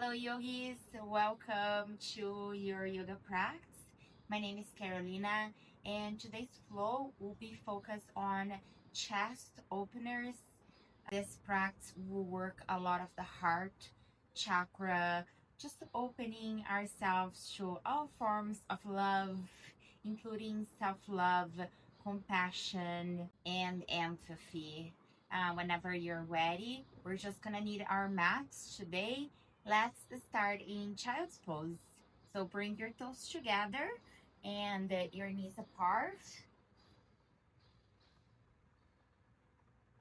Hello, yogis. Welcome to your yoga practice. My name is Carolina, and today's flow will be focused on chest openers. This practice will work a lot of the heart chakra, just opening ourselves to all forms of love, including self love, compassion, and empathy. Whenever you're ready, we're just gonna need our mats today. Let's start in child's pose. So bring your toes together and your knees apart.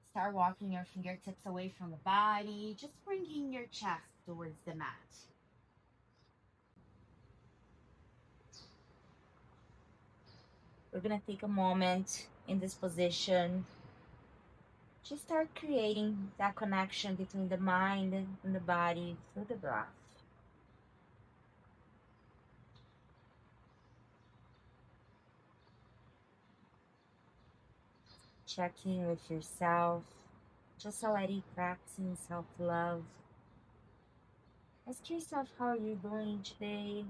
Start walking your fingertips away from the body, just bringing your chest towards the mat. We're gonna take a moment in this position. Just start creating that connection between the mind and the body through the breath. Checking with yourself, just already practicing self-love. Ask yourself how you're doing today.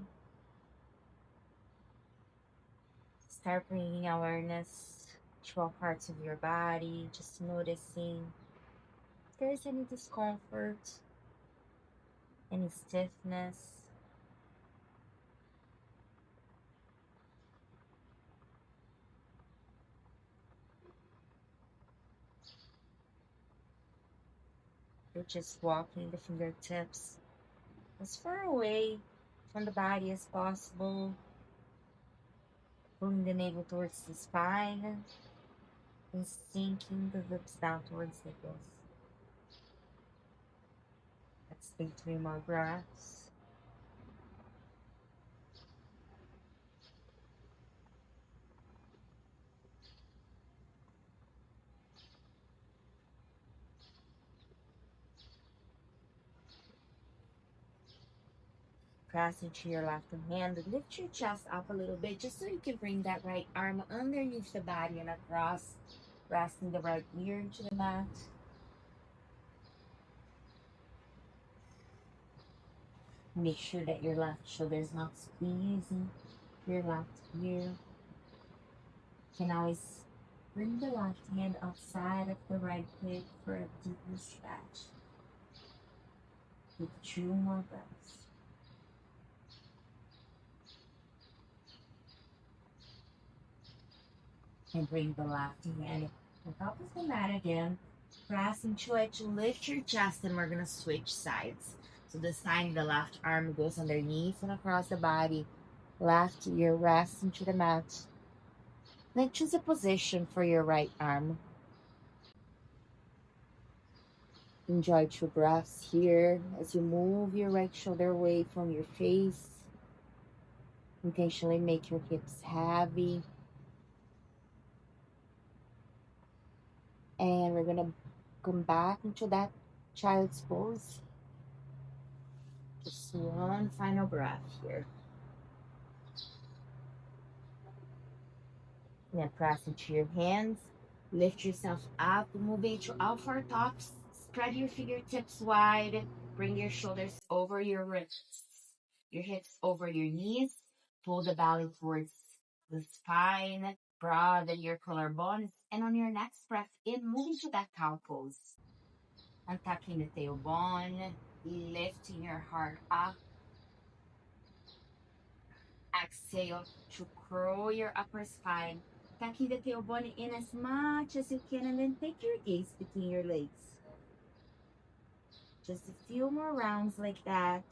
Start bringing awareness to all parts of your body, just noticing if there's any discomfort, any stiffness. You're just walking the fingertips as far away from the body as possible, pulling the navel towards the spine and sinking the lips down towards the nose. Let's take 3 more breaths. Press into your left hand and lift your chest up a little bit just so you can bring that right arm underneath the body and across, resting the right ear into the mat. Make sure that your left shoulder is not squeezing your left ear. You can always bring the left hand outside of the right hip for a deeper stretch. Take 2 more breaths. And bring the left hand on top of the mat again. Press into it to lift your chest, and we're gonna switch sides. So this time the left arm goes underneath and across the body. Left ear rests into the mat. Then choose a position for your right arm. Enjoy 2 breaths here as you move your right shoulder away from your face. Intentionally make your hips heavy. And we're gonna come back into that child's pose. Just one final breath here. Then press into your hands. Lift yourself up, move into all four tops. Spread your fingertips wide. Bring your shoulders over your wrists, your hips over your knees. Pull the belly towards the spine. Broaden your collarbones. And on your next breath in, move into that cow pose. Untucking the tailbone, lifting your heart up. Exhale to curl your upper spine, tucking the tailbone in as much as you can, and then take your gaze between your legs. Just a few more rounds like that,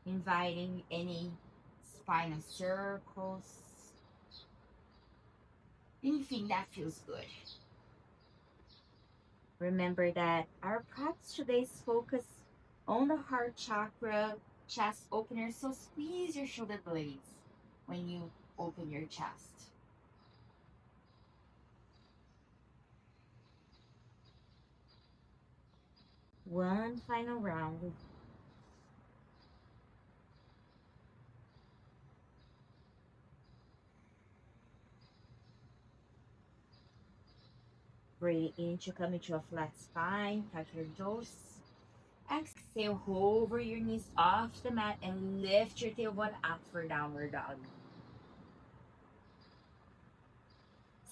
inviting any spinal circles, anything that feels good. Remember that our practice today is focused on the heart chakra, chest opener, so squeeze your shoulder blades when you open your chest. One final round. Breathe in to come into a flat spine, touch your toes. Exhale, hover your knees off the mat and lift your tailbone up for downward dog.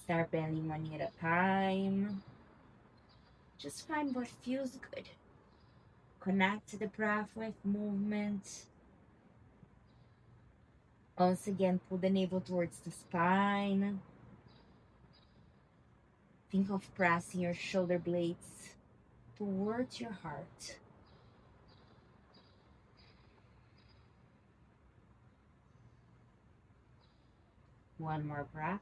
Start bending one knee at a time. Just find what feels good. Connect to the breath with movement. Once again, pull the navel towards the spine. Think of pressing your shoulder blades towards your heart. One more breath.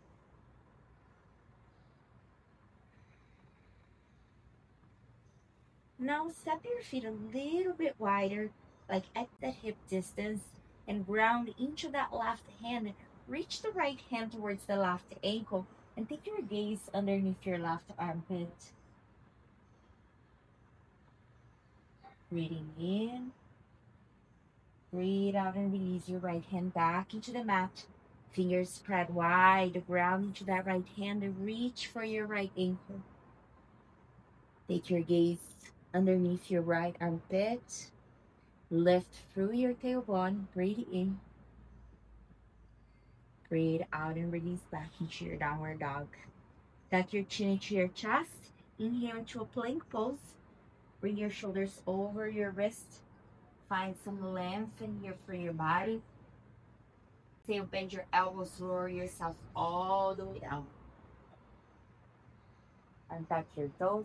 Now step your feet a little bit wider, like at the hip distance, and ground into that left hand. Reach the right hand towards the left ankle and take your gaze underneath your left armpit. Breathing in, breathe out and release your right hand back into the mat. Fingers spread wide, ground into that right hand and reach for your right ankle. Take your gaze underneath your right armpit. Lift through your tailbone, breathe in. Breathe out and release back into your downward dog. Tuck your chin into your chest. Inhale into a plank pose. Bring your shoulders over your wrist. Find some length in here for your body. Exhale, bend your elbows, lower yourself all the way down. Untuck your toes.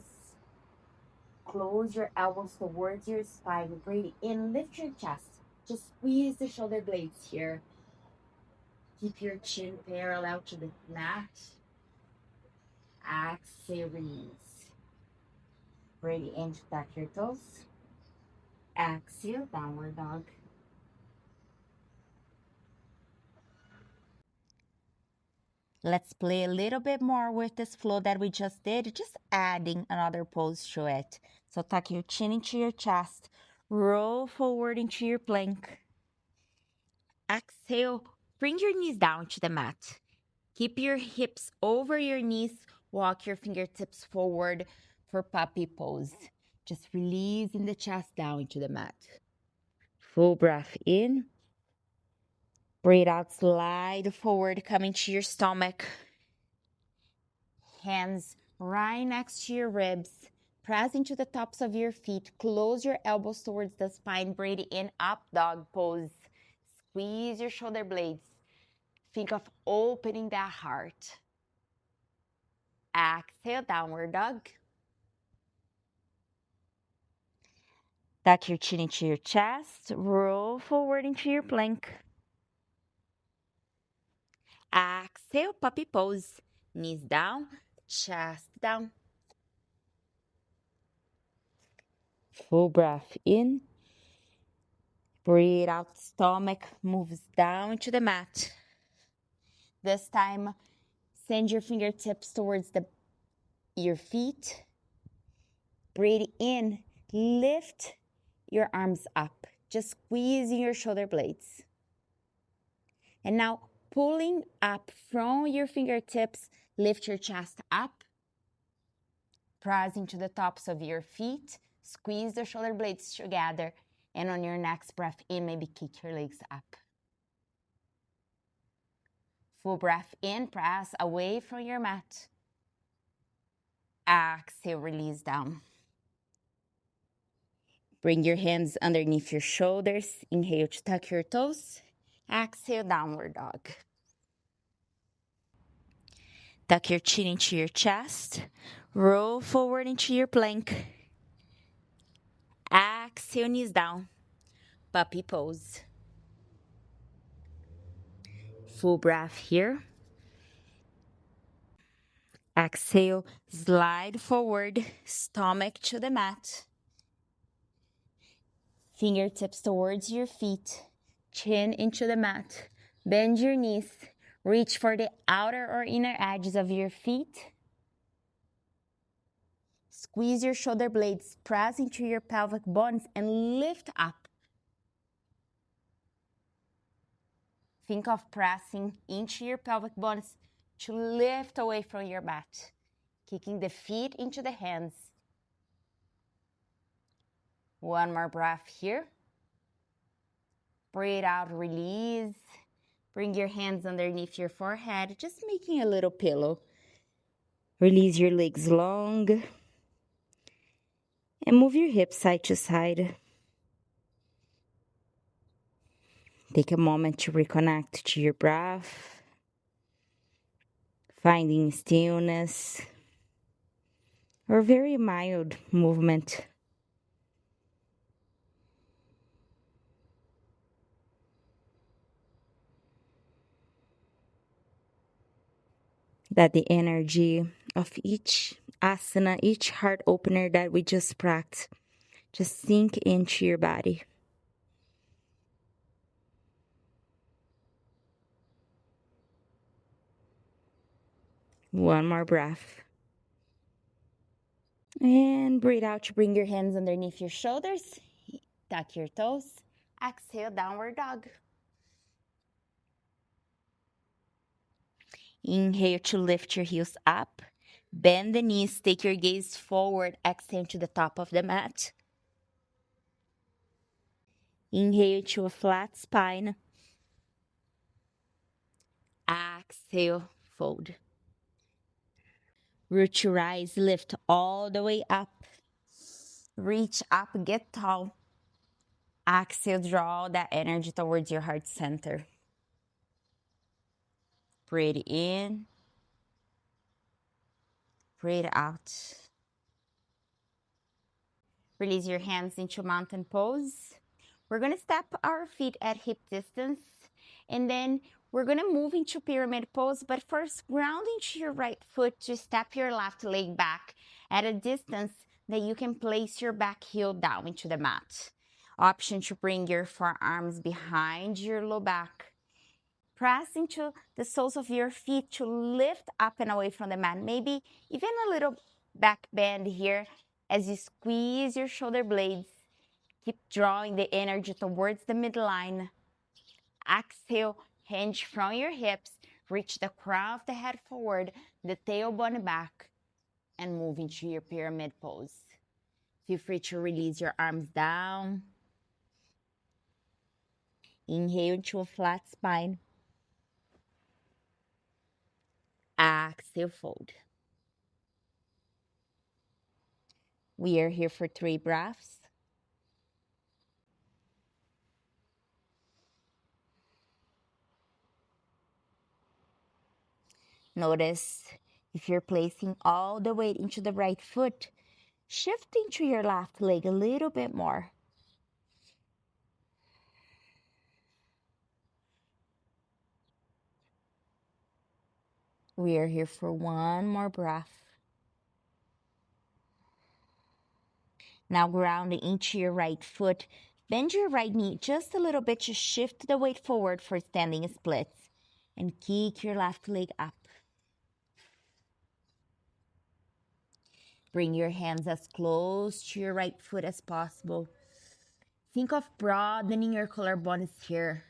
Close your elbows towards your spine. Breathe in, lift your chest. Just squeeze the shoulder blades here. Keep your chin parallel to the mat. Exhale, release. Breathe in, tuck your toes. Exhale, downward dog. Let's play a little bit more with this flow that we just did, just adding another pose to it. So tuck your chin into your chest, roll forward into your plank. Exhale, bring your knees down to the mat. Keep your hips over your knees, walk your fingertips forward for puppy pose. Just releasing the chest down into the mat. Full breath in. Breathe out, slide forward, come into your stomach. Hands right next to your ribs. Press into the tops of your feet. Close your elbows towards the spine. Breathe in, up dog pose. Squeeze your shoulder blades. Think of opening that heart. Exhale, downward dog. Tuck your chin into your chest. Roll forward into your plank. Exhale, puppy pose. Knees down, chest down. Full breath in. Breathe out, stomach moves down to the mat. This time, send your fingertips towards your feet. Breathe in, lift your arms up, just squeezing your shoulder blades. And now, pulling up from your fingertips, lift your chest up. Press into the tops of your feet. Squeeze the shoulder blades together. And on your next breath in, maybe kick your legs up. Full breath in, press away from your mat. Exhale, release down. Bring your hands underneath your shoulders. Inhale to tuck your toes. Exhale, downward dog. Tuck your chin into your chest. Roll forward into your plank. Exhale, knees down. Puppy pose. Full breath here. Exhale, slide forward, stomach to the mat. Fingertips towards your feet, chin into the mat. Bend your knees, reach for the outer or inner edges of your feet. Squeeze your shoulder blades, press into your pelvic bones and lift up. Think of pressing into your pelvic bones to lift away from your mat. Kicking the feet into the hands. One more breath here. Breathe out, release. Bring your hands underneath your forehead, just making a little pillow. Release your legs long. And move your hips side to side. Take a moment to reconnect to your breath. Finding stillness or very mild movement. That the energy of each asana, each heart opener that we just practiced, just sink into your body. One more breath. And breathe out to bring your hands underneath your shoulders. Tuck your toes. Exhale, downward dog. Inhale to lift your heels up. Bend the knees, take your gaze forward, exhale to the top of the mat. Inhale to a flat spine. Exhale, fold. Root your eyes, lift all the way up. Reach up, get tall. Exhale, draw that energy towards your heart center. Breathe in. Breathe out. Release your hands into mountain pose. We're going to step our feet at hip distance, and then we're going to move into pyramid pose, but first ground into your right foot to step your left leg back at a distance that you can place your back heel down into the mat. Option to bring your forearms behind your low back. Press into the soles of your feet to lift up and away from the mat. Maybe even a little back bend here as you squeeze your shoulder blades. Keep drawing the energy towards the midline. Exhale, hinge from your hips. Reach the crown of the head forward, the tailbone back, and move into your pyramid pose. Feel free to release your arms down. Inhale to a flat spine. Exhale, fold. We are here for 3 breaths. Notice if you're placing all the weight into the right foot, shift into your left leg a little bit more. We are here for 1 more breath. Now ground into your right foot. Bend your right knee just a little bit to shift the weight forward for standing splits. And kick your left leg up. Bring your hands as close to your right foot as possible. Think of broadening your collarbones here.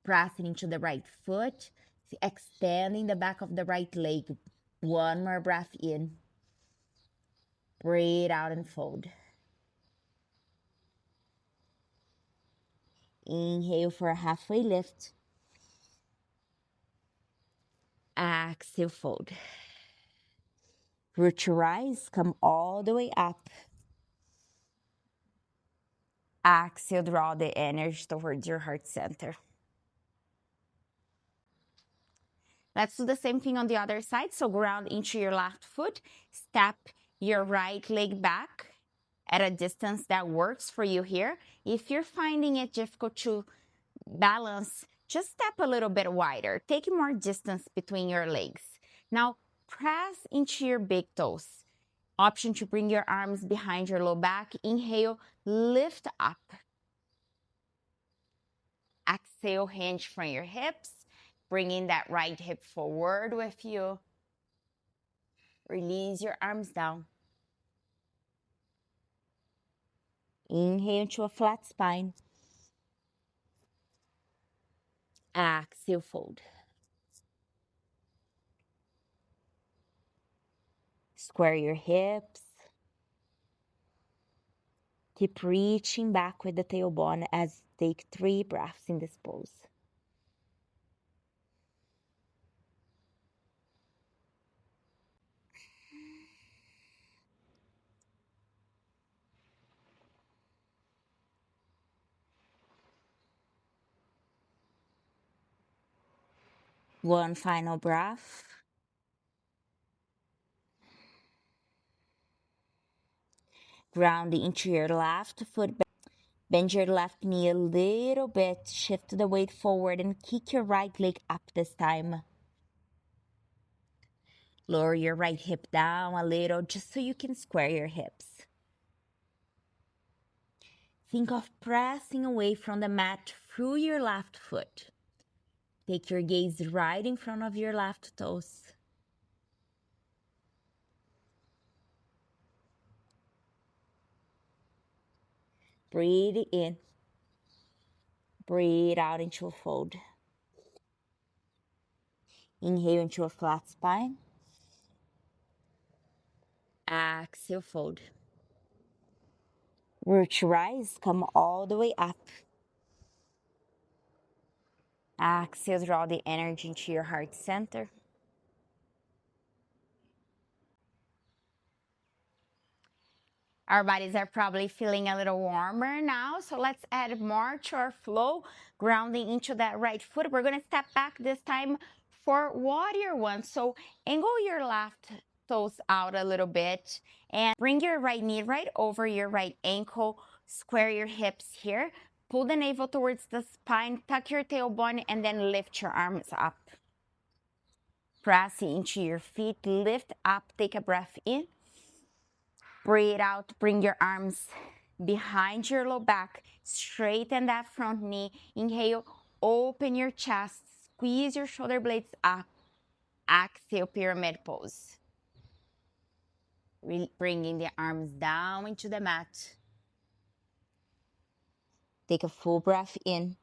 Pressing into the right foot. Extending the back of the right leg. 1 more breath in. Breathe out and fold. Inhale for a halfway lift. Exhale, fold. Root your eyes, come all the way up. Exhale, draw the energy towards your heart center. Let's do the same thing on the other side. So ground into your left foot. Step your right leg back at a distance that works for you here. If you're finding it difficult to balance, just step a little bit wider. Take more distance between your legs. Now, press into your big toes. Option to bring your arms behind your low back. Inhale, lift up. Exhale, hinge from your hips. Bringing that right hip forward with you. Release your arms down. Inhale to a flat spine. Exhale, fold. Square your hips. Keep reaching back with the tailbone as you take 3 breaths in this pose. One final breath. Grounding into your left foot. Bend your left knee a little bit. Shift the weight forward and kick your right leg up this time. Lower your right hip down a little just so you can square your hips. Think of pressing away from the mat through your left foot. Take your gaze right in front of your left toes. Breathe in. Breathe out into a fold. Inhale into a flat spine. Exhale, fold. Root to rise, come all the way up. Exhale, draw the energy into your heart center. Our bodies are probably feeling a little warmer now, so let's add more to our flow, grounding into that right foot. We're gonna step back this time for warrior one. So angle your left toes out a little bit and bring your right knee right over your right ankle. Square your hips here. Pull the navel towards the spine, tuck your tailbone, and then lift your arms up. Press into your feet, lift up, take a breath in. Breathe out, bring your arms behind your low back, straighten that front knee. Inhale, open your chest, squeeze your shoulder blades up. Exhale, pyramid pose. Bringing the arms down into the mat. Take a full breath in.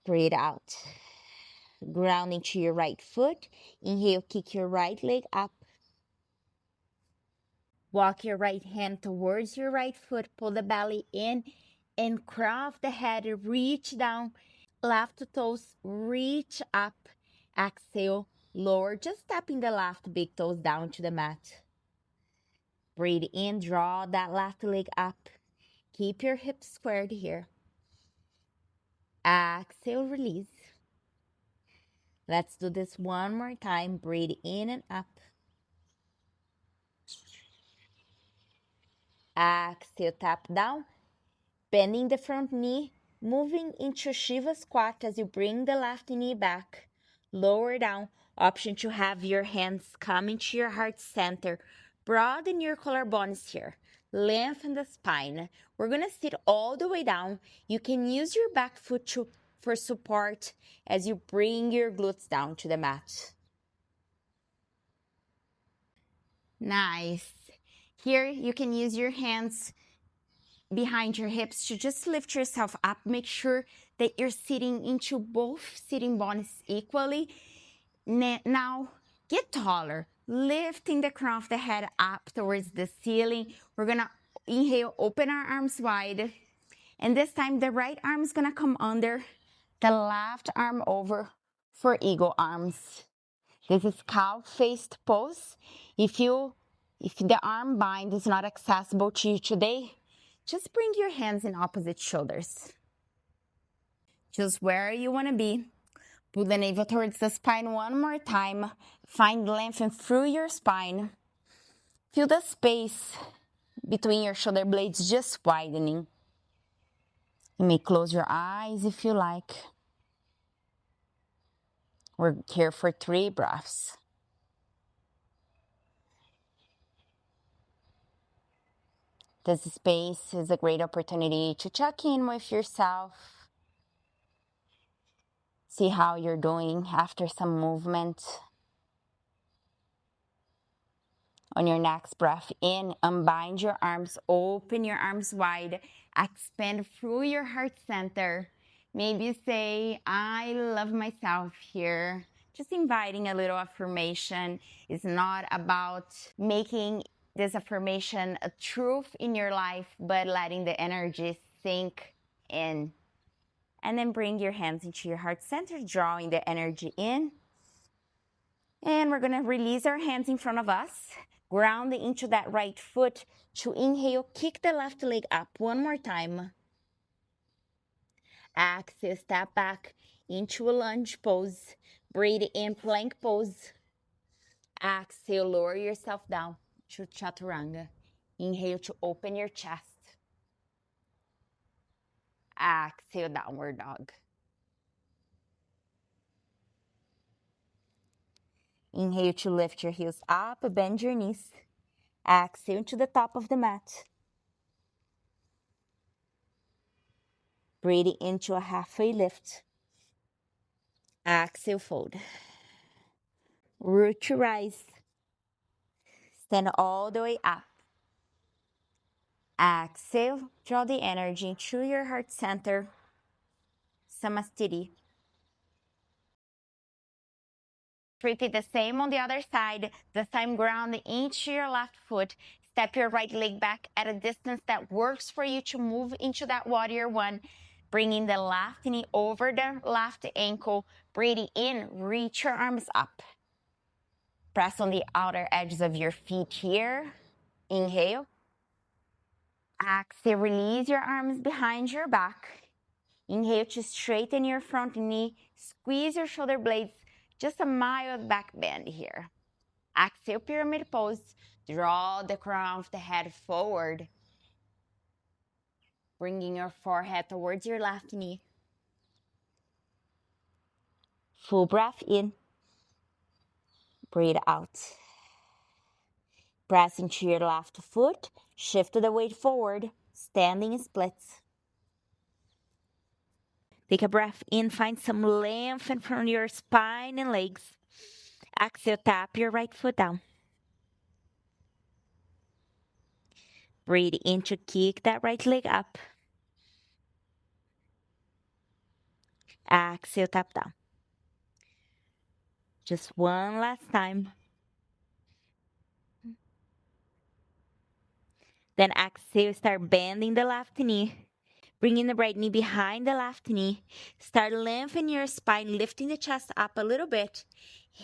Breathe out. Grounding to your right foot. Inhale, kick your right leg up. Walk your right hand towards your right foot. Pull the belly in and craft the head. Reach down. Left toes reach up. Exhale, lower. Just tapping the left big toes down to the mat. Breathe in. Draw that left leg up. Keep your hips squared here. Exhale, release. Let's do this one more time. Breathe in and up. Exhale, tap down. Bending the front knee, moving into Shiva squat as you bring the left knee back. Lower down. Option to have your hands come into your heart center. Broaden your collarbones here. Lengthen the spine. We're going to sit all the way down. You can use your back foot for support as you bring your glutes down to the mat. Nice. Here you can use your hands behind your hips to just lift yourself up. Make sure that you're sitting into both sitting bones equally. Now get taller, lifting the crown of the head up towards the ceiling. We're gonna inhale, open our arms wide, and this time the right arm is gonna come under, the left arm over for eagle arms. This is cow-faced pose. If the arm bind is not accessible to you today, just bring your hands in opposite shoulders. Just where you want to be. Pull the navel towards the spine one more time. Find length through your spine. Feel the space between your shoulder blades just widening. You may close your eyes if you like. We're here for 3 breaths. This space is a great opportunity to check in with yourself. See how you're doing after some movement. On your next breath in, unbind your arms, open your arms wide, expand through your heart center. Maybe say, I love myself here. Just inviting a little affirmation. It's not about making this affirmation a truth in your life, but letting the energy sink in. And then bring your hands into your heart center, drawing the energy in. And we're going to release our hands in front of us, grounding into that right foot. To inhale, kick the left leg up one more time. Exhale, step back into a lunge pose. Breathe in, plank pose. Exhale, lower yourself down to chaturanga. Inhale to open your chest. Exhale, downward dog. Inhale to lift your heels up, bend your knees. Exhale to the top of the mat. Breathe into a halfway lift. Exhale, fold. Root to rise. Stand all the way up. Exhale, draw the energy to your heart center. Samastiti. Repeat the same on the other side. This time ground into your left foot. Step your right leg back at a distance that works for you to move into that warrior one. Bringing the left knee over the left ankle. Breathing in, reach your arms up. Press on the outer edges of your feet here. Inhale. Exhale, release your arms behind your back. Inhale to straighten your front knee. Squeeze your shoulder blades. Just a mild back bend here. Exhale, pyramid pose. Draw the crown of the head forward. Bringing your forehead towards your left knee. Full breath in. Breathe out. Press into your left foot. Shift the weight forward. Standing splits. Take a breath in. Find some length in front of your spine and legs. Exhale, tap your right foot down. Breathe in to kick that right leg up. Exhale, tap down. Just one last time. Then exhale, start bending the left knee. Bringing the right knee behind the left knee. Start lengthening your spine, lifting the chest up a little bit.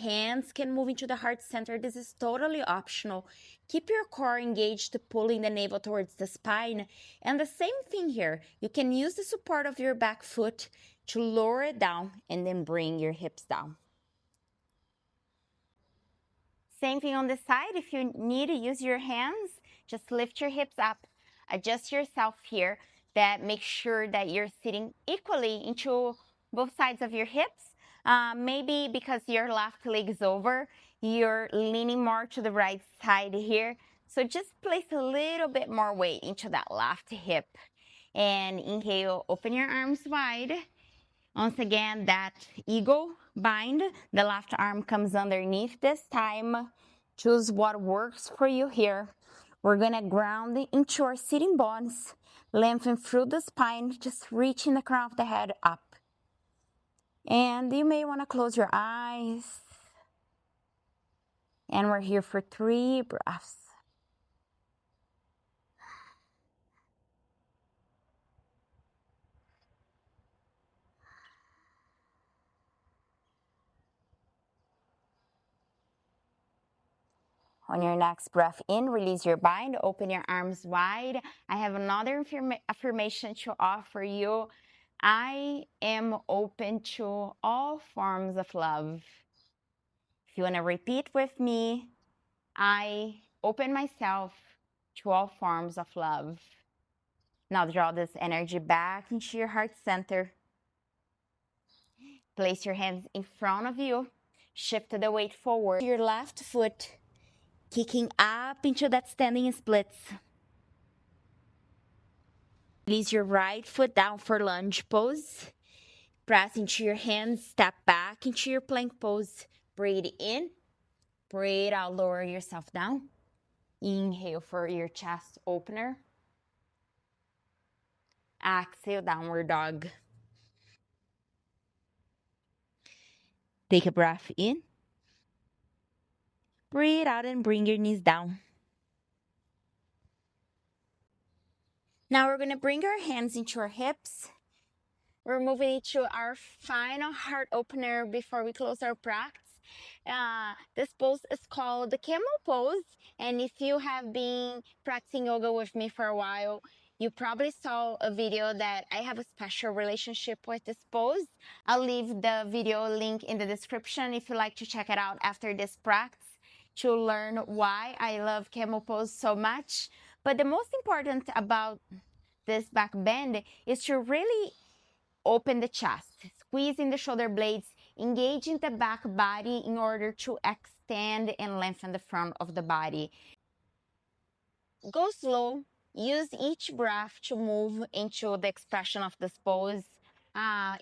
Hands can move into the heart center. This is totally optional. Keep your core engaged, pulling the navel towards the spine. And the same thing here. You can use the support of your back foot to lower it down and then bring your hips down. Same thing on the side. If you need to use your hands, just lift your hips up. Adjust yourself here. That makes sure that you're sitting equally into both sides of your hips. Maybe because your left leg is over, you're leaning more to the right side here. So just place a little bit more weight into that left hip. And inhale, open your arms wide. Once again, that eagle bind, the left arm comes underneath this time. Choose what works for you here. We're gonna ground into our sitting bones, lengthen through the spine, just reaching the crown of the head up. And you may wanna close your eyes. And we're here for 3 breaths. On your next breath in, release your bind, open your arms wide. I have another affirmation to offer you. I am open to all forms of love. If you want to repeat with me, I open myself to all forms of love. Now draw this energy back into your heart center. Place your hands in front of you. Shift the weight forward. Your left foot kicking up into that standing splits. Release your right foot down for lunge pose. Press into your hands, step back into your plank pose. Breathe in, breathe out, lower yourself down. Inhale for your chest opener. Exhale, downward dog. Take a breath in. Breathe out and bring your knees down. Now we're going to bring our hands into our hips. We're moving to our final heart opener before we close our practice. This pose is called the Camel pose. And if you have been practicing yoga with me for a while, you probably saw a video that I have a special relationship with this pose. I'll leave the video link in the description if you'd like to check it out after this practice to learn why I love Camel pose so much. But the most important about this back bend is to really open the chest, squeezing the shoulder blades, engaging the back body in order to extend and lengthen the front of the body. Go slow. Use each breath to move into the expression of this pose.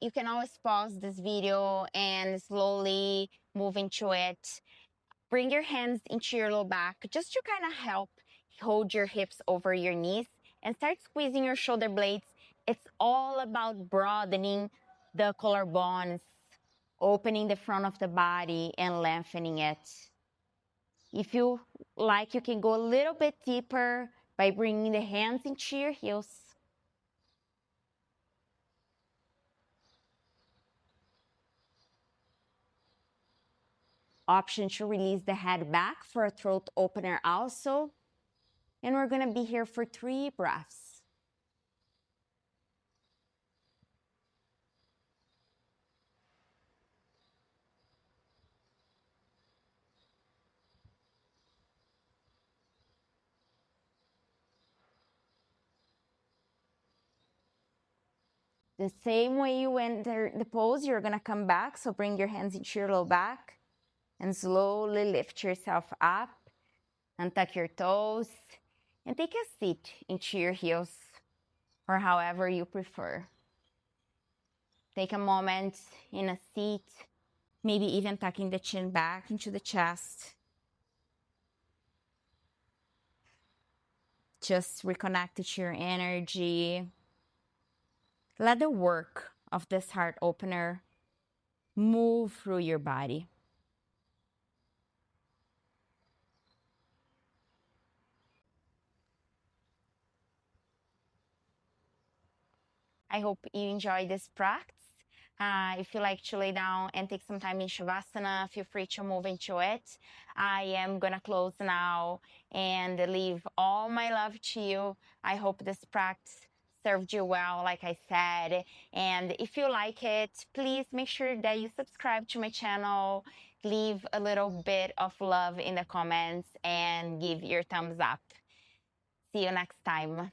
You can always pause this video and slowly move into it. Bring your hands into your low back just to kind of help hold your hips over your knees and start squeezing your shoulder blades. It's all about broadening the collarbones, opening the front of the body and lengthening it. If you like, you can go a little bit deeper by bringing the hands into your heels. Option to release the head back for a throat opener also. And we're going to be here for 3 breaths. The same way you enter the pose, you're gonna come back. So bring your hands into your low back and slowly lift yourself up and tuck your toes and take a seat into your heels or however you prefer. Take a moment in a seat, maybe even tucking the chin back into the chest. Just reconnect to your energy. Let the work of this heart opener move through your body. I hope you enjoy this practice. If you like to lay down and take some time in Shavasana, feel free to move into it. I am going to close now and leave all my love to you. I hope this practice served you well, like I said. And if you like it, please make sure that you subscribe to my channel, leave a little bit of love in the comments, and give your thumbs up. See you next time.